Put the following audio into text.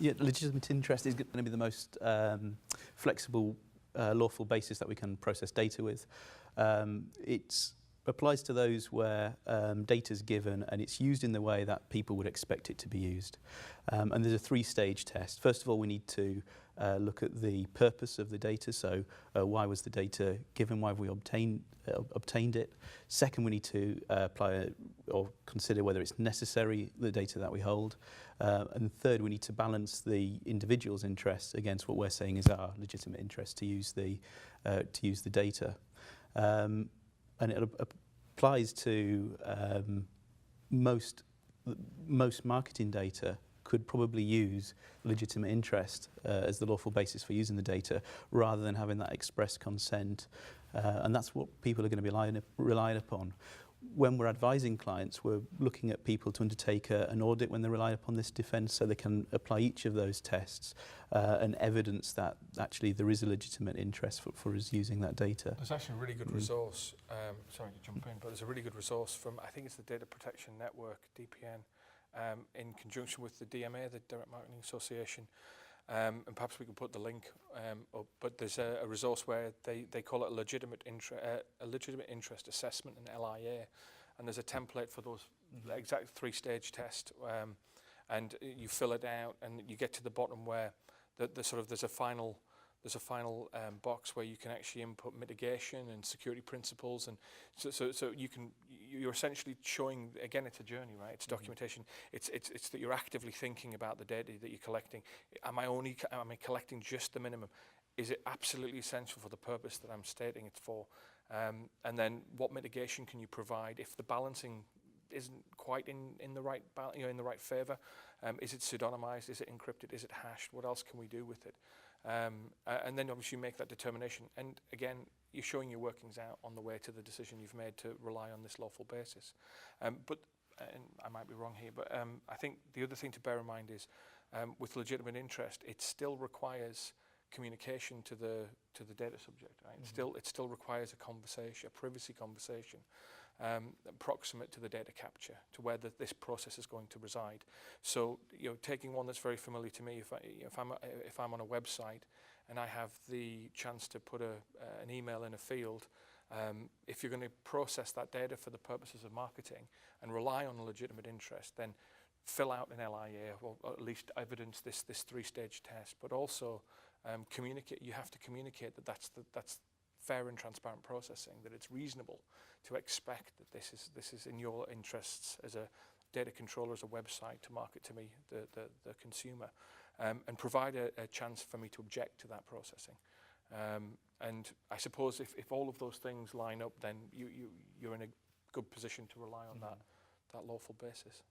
Yeah, legitimate interest is going to be the most flexible, lawful basis that we can process data with. It applies to those where data is given and it's used in the way that people would expect it to be used. And there's a three-stage test. First of all, we need to look at the purpose of the data. So why was the data given? Why have we obtained it? Second, we need to apply or consider whether it's necessary, the data that we hold. And third, we need to balance the individual's interests against what we're saying is our legitimate interest to use the data. And it applies to most marketing data could probably use legitimate interest as the lawful basis for using the data rather than having that express consent. And that's what people are going to be relying upon. When we're advising clients, we're looking at people to undertake an audit when they rely upon this defence so they can apply each of those tests and evidence that actually there is a legitimate interest for us using that data. There's actually a really good resource, sorry to jump in, but there's a really good resource from, I think it's the Data Protection Network, DPN, in conjunction with the DMA, the Direct Marketing Association. And perhaps we can put the link up, but there's a resource where they call it a legitimate interest assessment, an LIA, and there's a template for those exact three-stage test, and you fill it out, and you get to the bottom where there's a final box where you can actually input mitigation and security principles, and so you're essentially showing, again, it's a journey, right? It's documentation. It's that you're actively thinking about the data that you're collecting. Am I collecting just the minimum? Is it absolutely essential for the purpose that I'm stating it's for? And then what mitigation can you provide if the balancing isn't quite in the right in the right favor? Is it pseudonymized? Is it encrypted? Is it hashed? What else can we do with it? And then obviously you make that determination. And again, you're showing your workings out on the way to the decision you've made to rely on this lawful basis. But and I might be wrong here, but I think the other thing to bear in mind is with legitimate interest, it still requires communication to the data subject, right? It still requires a conversation, a privacy conversation, proximate to the data capture, to where this process is going to reside. So, taking one that's very familiar to me, if I'm on a website and I have the chance to put an email in a field, if you're going to process that data for the purposes of marketing and rely on a legitimate interest, then fill out an LIA, or at least evidence this three-stage test, but also communicate. You have to communicate that that's fair and transparent processing, that it's reasonable to expect that this is in your interests as a data controller, as a website, to market to me, the consumer, and provide a chance for me to object to that processing. And I suppose if all of those things line up, then you're in a good position to rely on that lawful basis.